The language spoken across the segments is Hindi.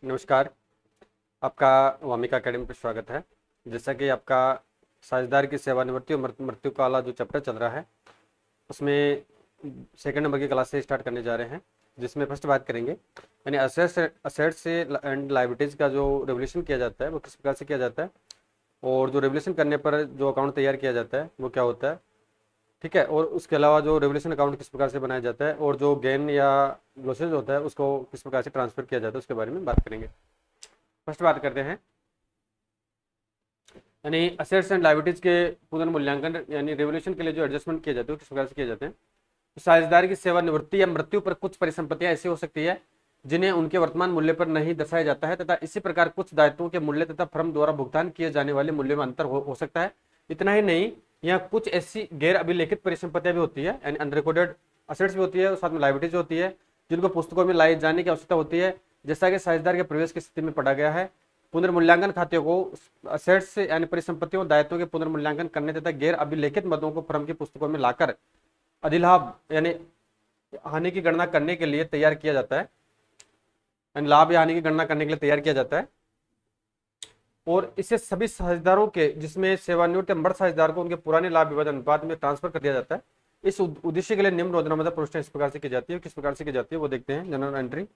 नमस्कार। आपका वामिका अकेडमी पर स्वागत है। जैसा कि आपका साझेदार की सेवानिवृत्ति और मृत्यु काला जो चैप्टर चल रहा है उसमें सेकंड नंबर की क्लास से स्टार्ट करने जा रहे हैं, जिसमें फर्स्ट बात करेंगे यानी असेट्स से एंड लाइबिलिटीज़ का जो रेवल्यूशन किया जाता है वो किस प्रकार से किया जाता है, और जो रेवल्यूशन करने पर जो अकाउंट तैयार किया जाता है वो क्या होता है। ठीक है, और उसके अलावा जो रेवल्यूशन अकाउंट किस प्रकार से बनाया जाता है और जो गेन या लॉसेज होता है उसको किस प्रकार से ट्रांसफर किया जाता है उसके बारे में बात करेंगे। फर्स्ट बात करते हैं यानी असेट्स एंड लायबिलिटीज के पुनर्मूल्यांकन यानी रेवोल्यूशन के लिए जो एडजस्टमेंट किए जाते हैं वो किस प्रकार से किए जाते हैं। तो साझेदार की सेवानिवृत्ति या मृत्यु पर कुछ परिसंपत्तियां ऐसी हो सकती है जिन्हें उनके वर्तमान मूल्य पर नहीं दर्शाया जाता है, तथा इसी प्रकार कुछ दायित्वों के मूल्य तथा फर्म द्वारा भुगतान किए जाने वाले मूल्य में अंतर हो सकता है। इतना ही नहीं, यहाँ कुछ ऐसी गैर अभिलेखित परिसंपत्तियां भी होती है यानी अनरिकॉर्डेड असेट्स भी होती है और साथ में लायबिलिटीज होती है जिनको पुस्तकों में लाए जाने की आवश्यकता होती है, जैसा कि साझेदार के प्रवेश की स्थिति में पढ़ा गया है। पुनर्मूल्यांकन खाते को असेट्स यानी परिसंपत्तियों दायित्वों के पुनर्मूल्यांकन करने तथा गैर अभिलेखित मदों को फर्म की पुस्तकों में लाकर अधिलाभ यानी हानि की गणना करने के लिए तैयार किया जाता है, यानी लाभ या हानि की गणना करने के लिए तैयार किया जाता है। और इसे सभी साझेदारों के जिसमें सेवानिवृत्त या मृत साझेदार को उनके पुराने लाभ विभाजन अनुपात में ट्रांसफर कर दिया जाता है। इस उद्देश्य के लिए निम्न रोजनामा प्रविष्टियां इस प्रकार से की जाती है, किस प्रकार से की जाती है वो देखते हैं। जनरल एंट्री,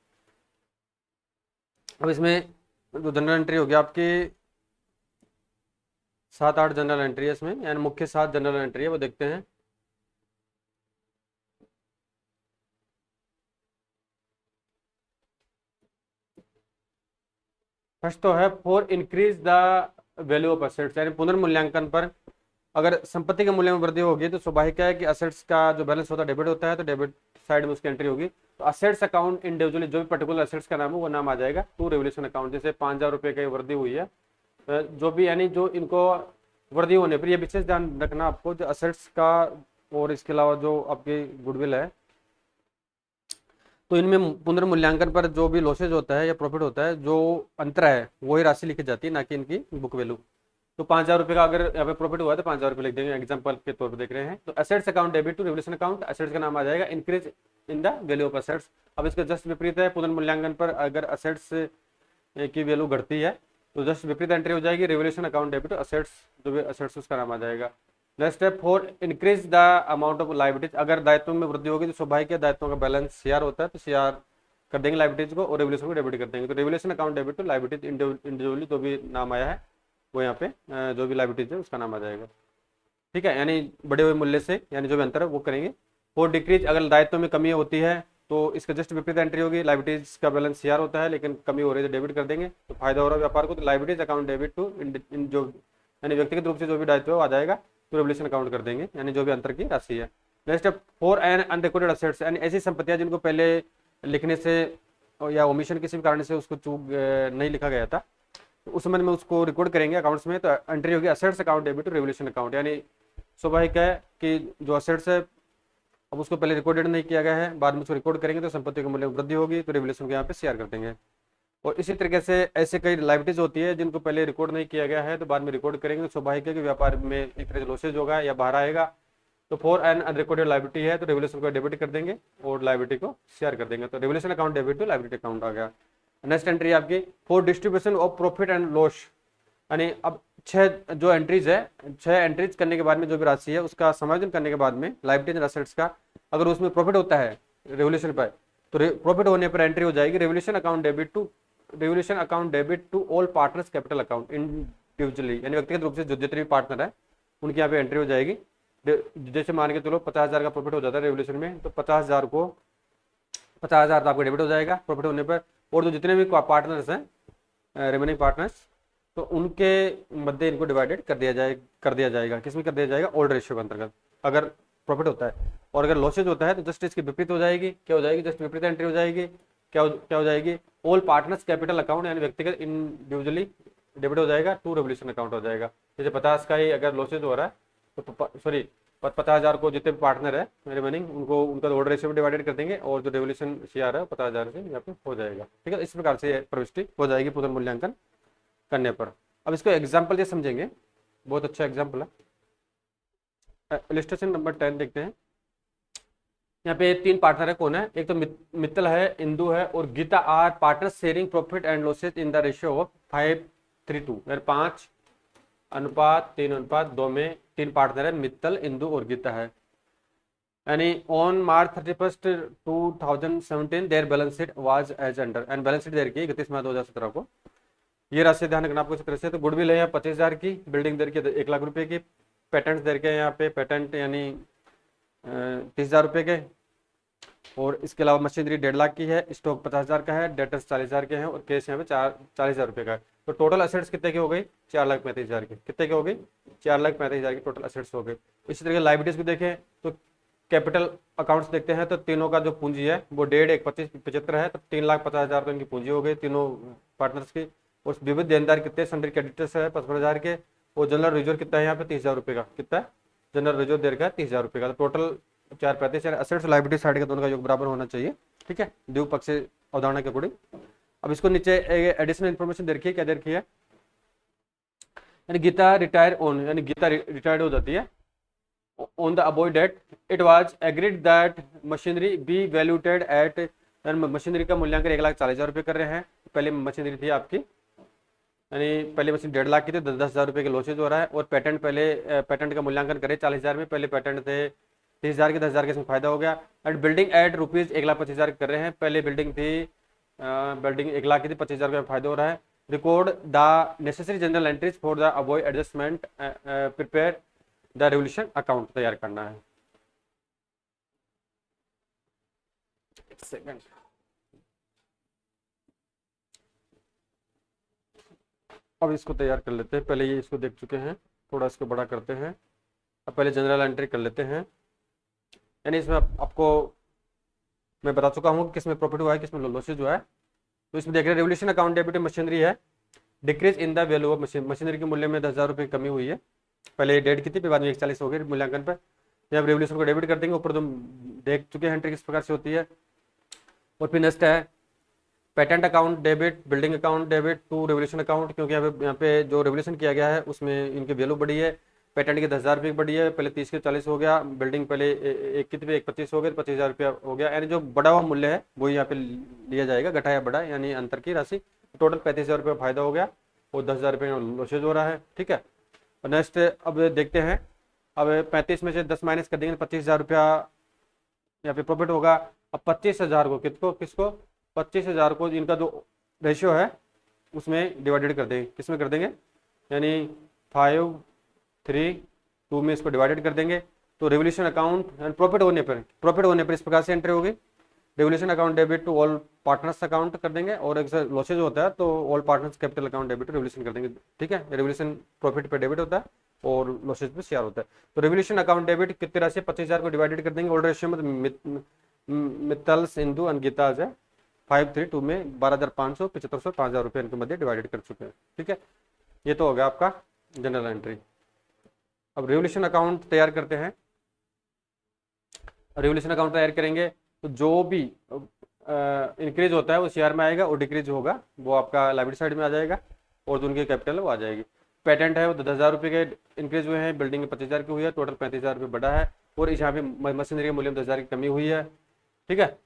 अब इसमें जो जनरल एंट्री होगी आपकी 7-8 जनरल एंट्री है इसमें, यानी मुख्य 7 जनरल एंट्री है वो देखते हैं। फर्स्ट तो है for increase the value of assets, यानी पुनर्मूल्यांकन पर अगर संपत्ति के मूल्य में वृद्धि होगी तो स्वाभाविक है कि असेट्स का जो बैलेंस होता है डेबिट होता है, तो डेबिट साइड में उसकी एंट्री होगी। तो असेट्स अकाउंट इंडिविजुअली जो भी पर्टिकुलर असेट्स का नाम है वो नाम आ जाएगा टू रेवल्यूशन अकाउंट। जैसे 5,000 रुपये की वृद्धि हुई है, जो भी यानी जो इनको वृद्धि होने पर, यह विशेष ध्यान रखना आपको, जो असेट्स का और इसके अलावा जो आपकी गुडविल है तो इनमें पुनर्मूल्यांकन पर जो भी लॉसेज होता है या प्रॉफिट होता है, जो अंतर है वही राशि लिखी जाती है, ना कि इनकी बुक वैल्यू। तो 5,000 रुपये का अगर यहाँ पे प्रॉफिट हुआ है तो 5,000 रुपये लिख देंगे, एग्जाम्पल के तौर पर देख रहे हैं। तो assets account debit to revaluation account, assets का नाम आ जाएगा increase in the value of assets. अब इसका जस्ट विपरीत है, पुनर्मूल्यांकन पर अगर असेट्स की वैल्यू घटती है तो जस्ट विपरीत एंट्री हो जाएगी, रेवल्यूशन अकाउंट डेबिट असेट्स, जो भी असेट्स उसका नाम आ जाएगा। नेक्स्ट है for increase the amount of liabilities, अगर दायित्वों में वृद्धि होगी तो स्वाभाविक है दायित्वों का बैलेंस सीआर होता है तो सीआर कर देंगे लाइबिलिटीज को और रेवल्यूशन को डेबिट कर देंगे। तो revaluation account debit to liabilities individually जो भी नाम आया है वो यहाँ पे जो भी लाइबिलिटीज है उसका नाम आ जाएगा। ठीक है, यानी बढ़े हुए मूल्य से यानी जो भी अंतर है वो करेंगे। फॉर डिक्रीज, अगर दायित्व में कमी होती है तो इसका जस्ट विपरीत एंट्री होगी, लाइबिलिटीज का बैलेंस सीआर होता है लेकिन कमी हो रही है तो डेबिट कर देंगे, तो फायदा हो रहा है व्यापार को, तो लाइबिलिटीज अकाउंट डेबिट टू जो यानी व्यक्तिगत रूप से जो भी दायित्व है वो आ जाएगा तो रेवल्यूशन अकाउंट कर देंगे, यानी जो भी अंतर की राशि है। नेक्स्ट है फॉर एन अनरिकॉर्डेड असेट्स, यानी ऐसी संपत्तियां जिनको पहले लिखने से या ओमिशन किसी भी कारण से उसको चूक नहीं लिखा गया था, तो उस समय में उसको रिकॉर्ड करेंगे अकाउंट्स में, तो एंट्री होगी assets account debit to revaluation account. यानी स्वाभाविक है कि जो असेट्स है अब उसको पहले रिकॉर्डेड नहीं किया गया है, बाद में उसको रिकॉर्ड करेंगे तो संपत्ति के मूल्य में वृद्धि होगी तो रेवल्यूशन को यहाँ पे शेयर कर देंगे। और इसी तरीके से ऐसे कई लाइबिलिटीज होती है जिनको पहले रिकॉर्ड नहीं किया गया है तो बाद में रिकॉर्ड करेंगे, तो स्वाभाविक है कि व्यापार में एक तरह से लॉसेज होगा या बाहर आएगा। तो फॉर एन अनरिकॉर्डेड लाइबिलिटी है तो रेवल्यूशन को डेबिट कर देंगे और लाइबिलिटी को शेयर कर देंगे, तो revaluation account debit to liability account आ गया। नेक्स्ट एंट्री आपकी for distribution of profit and loss, यानी अब 6 जो एंट्रीज है, 6 एंट्रीज करने के बाद में जो भी राशि है उसका समायोजन करने के बाद में लाइबिलिटीज एंड असेट्स का अगर उसमें प्रॉफिट होता है रेवल्यूशन पर, तो प्रॉफिट होने पर एंट्री हो जाएगी revaluation account debit to all partners capital account individually, यानी व्यक्तिगत रूप से जो जितने भी पार्टनर है उनकी यहाँ पे एंट्री हो जाएगी। जैसे मान के चलो 50,000 का प्रॉफिट हो जाता है रेवल्यूशन में, तो 50,000 को 50,000 तो आपको डेबिट हो जाएगा प्रॉफिट होने पर, और जो जितने भी पार्टनर्स हैं रिमेनिंग पार्टनर्स, तो उनके मध्य इनको डिवाइडेड कर दिया जाएगा। किसमें कर दिया जाएगा? ओल्ड रेशियो के अंतर्गत अगर प्रॉफिट होता है, और अगर लॉसेज होता है तो जस्ट इसकी विपरीत हो जाएगी। क्या हो जाएगी? जस्ट विपरीत एंट्री हो जाएगी। क्या हो जाएगी? ऑल पार्टनर्स कैपिटल अकाउंट, यानी व्यक्तिगत इंडिविजुअली डेबिट हो जाएगा टू रेवल्यूशन अकाउंट हो जाएगा। जैसे 50 का ही अगर लॉसेज हो रहा है तो सॉरी 50,000 को जितने भी पार्टनर है रिमेनिंग उनको उनका ओल्ड रेशियो में डिवाइडेड कर देंगे, और जो रेवल्यूशन शेयर है 50,000 से यहाँ पे हो जाएगा। ठीक है, इस प्रकार से प्रविष्टि हो जाएगी पुनर्मूल्यांकन करने पर। अब इसको एग्जाम्पल से समझेंगे, बहुत अच्छा एग्जाम्पल है। इलस्ट्रेशन नंबर 10 देखते हैं। यहाँ पे 3 पार्टनर है, कौन है? एक तो मित्तल है, इंदु है और Geeta are partner sharing profit and losses in the ratio of 5:3:2, 5:3:2 में 3 पार्टनर है, मित्तल, इंदु और गीता है। यानी on March 31, 2017 there balance sheet was as under, and balance sheet there की 31 मार्च 2017 को। ये राशि ध्यान रखना आपको इस तरह से। तो गुडविल है यहाँ 25,000 की, बिल्डिंग देर की 1 लाख रुपए की, पेटेंट देर के यहाँ पे पेटेंट यानी 30,000 रुपए के, और इसके अलावा मशीनरी 1.5 लाख की है, स्टॉक 50,000 का है, डेटर्स 40,000 के हैं और कैश यहाँ पे 40,000 रुपए का है। तो टोटल असेट्स कितने की हो गई? 4,35,000 की। कितने की हो गई? 4,35,000 की टोटल असेट्स हो गई। इसी तरह लाइबिलिटीज भी देखें तो कैपिटल अकाउंट्स देखते हैं तो तीनों का जो पूंजी है वो 1.5, 1, 25, 75 है, तो 3,50,000 तो इनकी पूंजी हो गई तीनों पार्टनर्स की। और विविध देनदार कितने? सन्ड्री क्रेडिटर्स है 55,000 के, और जनरल रिजर्व कितना है यहाँ पे? 30,000 रुपए का। कितना है जनरल रिजर्व देर का? 30,000 रुपए का। तो टोटल 4,35,000 असेट्स लाइबिलिटी साइड का दोनों का योग बराबर होना चाहिए। ठीक है, द्विपक्षीय अवधारणा के अकॉर्डिंग। अब इसको नीचे एडिशनल इन्फॉर्मेशन दे रखी है, क्या दे रखी है? यानी गीता रिटायर ऑन, यानी गीता रिटायर्ड हो जाती है on the above date, it was agreed that machinery be valued at, machinery का मूल्यांकन 1,40,000 रुपये कर रहे हैं। पहले मशीनरी थी आपकी, यानी पहले मशीन 1.5 लाख की थी, 10,000 रुपये के लॉसेज हो रहा है। और पेटेंट पहले पेटेंट का मूल्यांकन करे 40,000 में, पहले पेटेंट थे 30,000 के, 10,000 के इसमें फायदा हो गया। एंड बिल्डिंग एट रुपीज़ 1,25,000 कर रहे हैं, पहले बिल्डिंग थी बिल्डिंग 1 लाख की थी, 25,000 का फायदा हो रहा है। Record the necessary general entries for the avoid adjustment, prepare the revolution account तैयार करना है। एक सेकंड, अब इसको तैयार कर लेते हैं। पहले ये इसको देख चुके हैं, थोड़ा इसको बड़ा करते हैं। अब पहले जनरल एंट्री कर लेते हैं। यानी इसमें आपको मैं बता चुका हूँ कि किसमें प्रॉफिट हुआ है, किसमें लॉसेज हुआ है। तो इसमें देख रहे हैं रेवोल्यूशन अकाउंट डेबिट मशीनरी है, decrease in the value of machine, machinery के मूल्य में 10,000 रुपये कमी हुई है। पहले 1.5 की थी, फिर बाद में 1,40 हो गई मूल्यांकन पर। जब रेवोल्यूशन को डेबिट कर देंगे, ऊपर तुम देख चुके हैं एंट्री किस प्रकार से होती है। और फिर नेक्स्ट है patent account debit, building account debit to revolution account, क्योंकि यहाँ पे जो रेवोल्यूशन किया गया है उसमें इनकी वैल्यू बढ़ी है। पेटेंट की 10,000 रुपये बढ़ी है, पहले 30 के 40 हो गया, बिल्डिंग पहले 1 की थी 1,25 हो गई, 25,000 रुपया हो गया। यानी जो बढ़ा हुआ मूल्य है वो यहाँ पे लिया जाएगा, घटाया बढ़ा यानी अंतर की राशि। टोटल 35,000 रुपये फायदा हो गया और 10,000 रुपये लॉसेज हो रहा है। ठीक है, और नेक्स्ट अब देखते हैं, अब 35 में से 10 माइनस कर देंगे, 25,000 रुपया यहाँ पे प्रॉफिट होगा। अब 25,000 को किसको 25,000 को इनका जो रेशियो है उसमें डिवाइडेड कर देंगे। किसमें कर देंगे? यानी 5:3:2 में इसको डिवाइडेड कर देंगे। तो रेवोल्यूशन अकाउंट एंड प्रॉफिट होने पर इस प्रकार से एंट्री होगी, revolution account debit to all partners account कर देंगे, और अगर लॉसेज होता है तो all partners capital account debit revolution कर देंगे। ठीक है, रेवोल्यूशन प्रॉफिट पे डेबिट होता है और लॉसेज पे शेयर होता है। तो रेवोल्यूशन अकाउंट डेबिट कितनी राशि? 25,000 को डिवाइडेड कर देंगे। ओल्ड रेशियो में मित्तल, सिंधु, अंकिता है 5:3:2 में 12,500, 7,500, 5,000 रुपये इनके मध्य डिवाइडेड कर चुके हैं। ठीक है, ये तो हो गया आपका जनरल एंट्री। अब रेवोल्यूशन अकाउंट तैयार करते हैं। रेवोल्यूशन अकाउंट तैयार करेंगे तो जो भी इंक्रीज होता है वो शेयर में आएगा, और डिक्रीज होगा वो आपका लाइबिलिटी साइड में आ जाएगा, और जो उनकी कैपिटल है वो आ जाएगी। पेटेंट है वो 10,000 रुपये के इंक्रीज हुए हैं, बिल्डिंग में 25,000 की हुई है, टोटल 35,000 रुपये बढ़ा है, और इस यहाँ पे मशीनरी के मूल्य में 10,000 की कमी हुई है। ठीक है,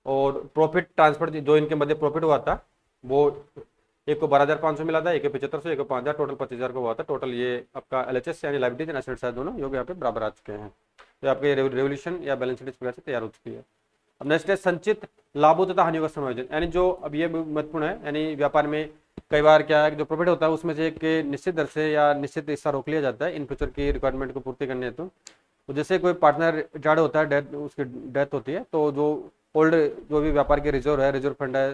और प्रॉफिट ट्रांसफर जो इनके मध्य प्रॉफिट हुआ था वो एक को 12,500 मिला था, एक को 7,500, एक को 5,000, टोटल 25,000 का हुआ था। टोटल ये आपका LHS यानी लाइबिलिटीज एंड एसेट्स है, दोनों योग यहाँ पे बराबर आ चुके हैं। तो आपके रेवोल्यूशन या बैलेंस शीट इस प्रकार से तैयार हो चुकी है। अब नेक्स्ट है संचित लाभों तथा हानियों का समायोजन। यानी जो अब ये महत्वपूर्ण है, यानी व्यापार में कई बार क्या है, जो प्रॉफिट होता है उसमें से एक निश्चित दर से या निश्चित हिस्सा रोक लिया जाता है इन फ्यूचर की रिक्वायरमेंट को पूर्ति करने हेतु। तो जैसे कोई पार्टनर रिटायर्ड होता है, उसकी डेथ होती है, तो जो ओल्ड जो भी व्यापार के रिजर्व है, रिजर्व फंड है,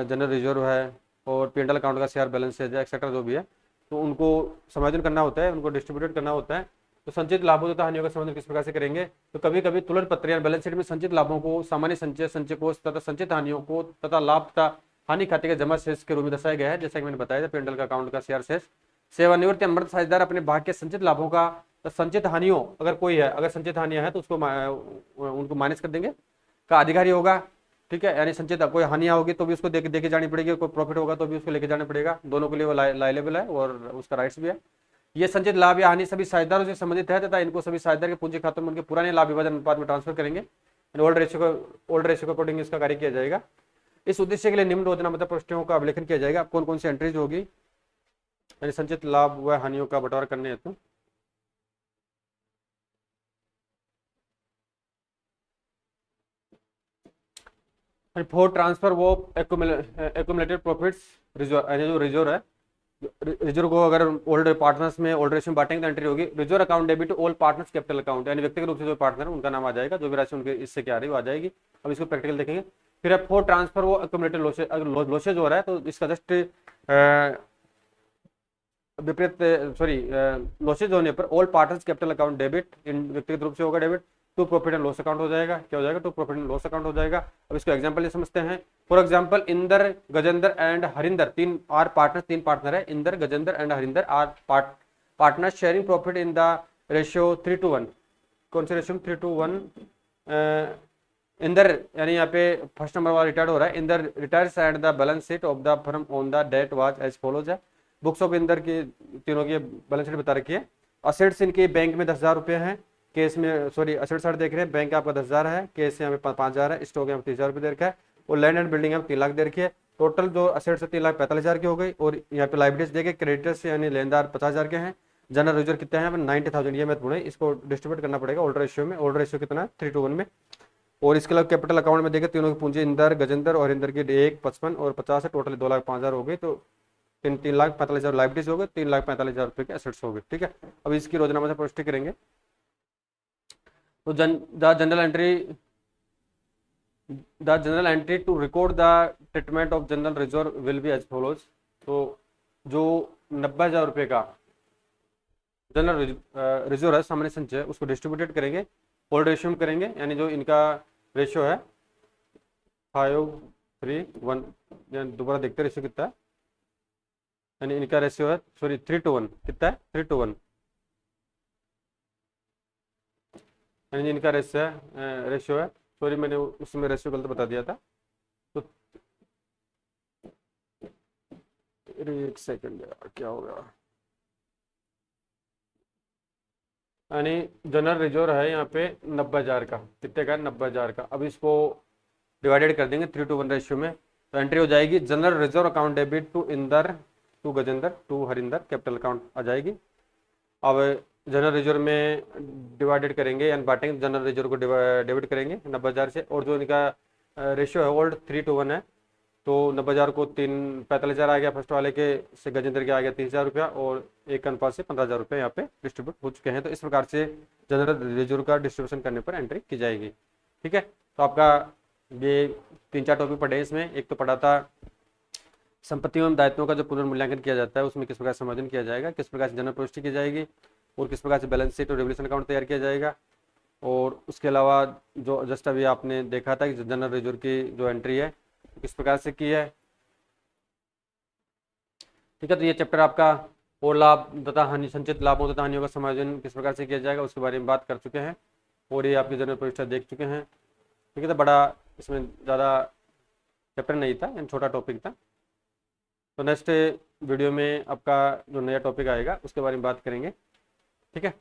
जनरल रिजर्व है, और P&L अकाउंट का शेयर बैलेंस है एक्सेट्रा जो भी है, तो उनको समायोजन करना होता है, उनको डिस्ट्रीब्यूट करना होता है। तो संचित लाभों तथा हानियों का संबंध किस प्रकार से करेंगे? तो कभी कभी तुलन पत्र या बैलेंस शीट में संचित लाभों को सामान्य संचय कोष तथा संचित हानियों को तथा लाभ तथा हानि खाते के जमा शेष के रूप में दर्शाया गया है। जैसा कि मैंने बताया था, P&L का अकाउंट का शेयर शेष सेवानिवृत्ति अमृत साझेदार अपने भाग के संचित लाभों का संचित हानियों, अगर कोई है, अगर संचित हानियां है तो उसको उनको माइनस कर देंगे, का अधिकारी होगा। ठीक है, यानी संचित कोई हानियां होगी तो भी उसको देके जानी पड़ेगी, कोई प्रॉफिट होगा तो भी उसको लेके जाना पड़ेगा, दोनों के लिए वो लायलेबल है और उसका राइट्स भी है। ये संचित लाभ या हानि सभी साझेदारों से संबंधित है तथा इनको सभी साझेदार के पूंजी खातों में उनके पुराने लाभ विभाजन अनुपात में ट्रांसफर करेंगे। ओल्ड रेशियो के अकॉर्डिंग इसका कार्य किया जाएगा। इस उद्देश्य के लिए निम्न योजना मतलब प्रविष्टियों का अभिलेखन किया जाएगा। कौन कौन सी एंट्रीज होगी, यानी संचित लाभ व हानियों का बंटवारा करने हेतु। फॉर ट्रांसफर वो एक्यूमुलेटेड प्रॉफिट्स रिजर्व, जो रिजर्व है, रिजर्व को अगर ओल्ड पार्टनर्स में ओल्ड रेशियो में बांटेंगे तो एंट्री होगी reserve account debit all partners capital account, यानी व्यक्तिगत रूप से जो पार्टनर उनका नाम आ जाएगा, जो भी राशि उनके इससे क्या आ रही है वो आ जाएगी। अब इसको प्रैक्टिकल देखेंगे। फिर अब फॉर ट्रांसफर वो एक्यूमुलेटेड लॉसेज, अगर लॉसेज हो रहा है तो इसका जस्ट विपरीत, सॉरी, लॉसेज होने पर all partners capital account debit, इन व्यक्तिगत रूप से होगा debit, to profit and loss account हो जाएगा। क्या हो जाएगा, to profit and loss account हो जाएगा। अब इसको एग्जांपल समझते हैं। For example Inder, Gajendra and Harinder, तीन पार्टनर है। Inder, Gajendra and Harinder are partner sharing profit in the ratio 3:1। कौन से रेशियो में, 3:1। इंदर, यानी यहाँ पे फर्स्ट नंबर वाला रिटायर्ड हो रहा है। Inder retires and the balance sheet of the firm on the date was as follows है। बुक्स ऑफ इंदर की तीनों की बैलेंस शीट बता रखी है। असेट्स इनके बैंक में 10,000 रुपये हैं, केस में, सॉरी, असेट्स साइड देख रहे हैं, बैंक आपका 10,000 है, केस यहाँ पे 5,000 है, स्टॉक यहाँ पे 30,000 रुपये दे रखा है, और लैंड एंड बिल्डिंग यहाँ 3 लाख दे रखी है। टोटल जो असेट्स है 3,45,000 की हो गई, और यहाँ पे लाइबिलिटीज देखे, क्रेडिटर्स यानी लेनदार 50,000 के हैं, जनरल रिजर्व कितने हैं 90,000, ये महत्वपूर्ण है, इसको डिस्ट्रीब्यूट करना पड़ेगा ओल्ड रेशियो में। ओल्ड रेशियो कितना है 3:1 में। और इसके अलावा कैपिटल अकाउंट में देखे तीनों की पूंजी इंदर, गजेंद्र और इंदर की 1, 55 और 50 है, टोटल 2,05,000 हो गई, तो 3,45,000 लाइबिलिटीज हो गए, 3,45,000 रुपये के एसेट्स हो गए। ठीक है, अब इसकी रोजाना से पुष्टि करेंगे। तो the general entry to record the treatment of general reserve will be as follows. तो जो 90,000 रुपये का जनरल रिजर्व है, सामान्य संचय, उसको डिस्ट्रीब्यूटेड करेंगे, ओल्ड रेशियो में करेंगे, यानी जो इनका रेशियो है 5:3:1, यानी दोबारा देखते रेशियो कितना है, यानी इनका रेशियो है, सॉरी, 3:1, कितना है 3:1, यानी इनका रेशियो है, सॉरी मैंने उसमें रेशियो गलत बता दिया था, तो एक सेकंड यार, क्या हो गया, यानी जनरल रिजर्व है यहाँ पे 90,000 का, कितने का, 90,000 का। अब इसको डिवाइडेड कर देंगे 3:1 रेशियो में, तो एंट्री हो जाएगी general reserve account debit to Inder, to Gajendra, to Harinder, capital account आ जाएगी। अब जनरल रिजर्व में डिवाइडेड करेंगे, यानी बांटेंगे, जनरल रिजर्व को डेबिट करेंगे 90,000 से, और जो इनका रेशियो है ओल्ड 3:1 है, तो 90,000 को 45,000 आ गया फर्स्ट वाले के से, गजेंद्र के आ गया 30,000 रुपया, और एक अनुपात से 15,000 रुपये यहाँ पे डिस्ट्रीब्यूट हो चुके हैं। तो इस प्रकार से जनरल रिजर्व का डिस्ट्रीब्यूशन करने पर एंट्री की जाएगी। ठीक है, तो आपका ये 3-4 टॉपिक पढ़े इसमें। एक तो पढ़ा था संपत्तियों एवं दायित्वों का जो पुनर्मूल्यांकन किया जाता है, उसमें किस प्रकार समायोजन किया जाएगा, किस प्रकार से जनरल प्रविष्टि की जाएगी, और किस प्रकार से बैलेंस शीट और रेवल्यूशन अकाउंट तैयार किया जाएगा। और उसके अलावा जो जस्ट अभी आपने देखा था कि जनरल रिजर्व की जो एंट्री है किस प्रकार से की है। ठीक है, तो ये चैप्टर आपका और लाभ तथा हानि, संचित लाभों तथा हानियों का समायोजन किस प्रकार से किया जाएगा उसके बारे में बात कर चुके हैं, और ये आपकी जनरल परीक्षा देख चुके हैं। ठीक है, तो बड़ा इसमें ज़्यादा चैप्टर नहीं था, यानी छोटा टॉपिक था। तो नेक्स्ट वीडियो में आपका जो नया टॉपिक आएगा उसके बारे में बात करेंगे। ठीक है।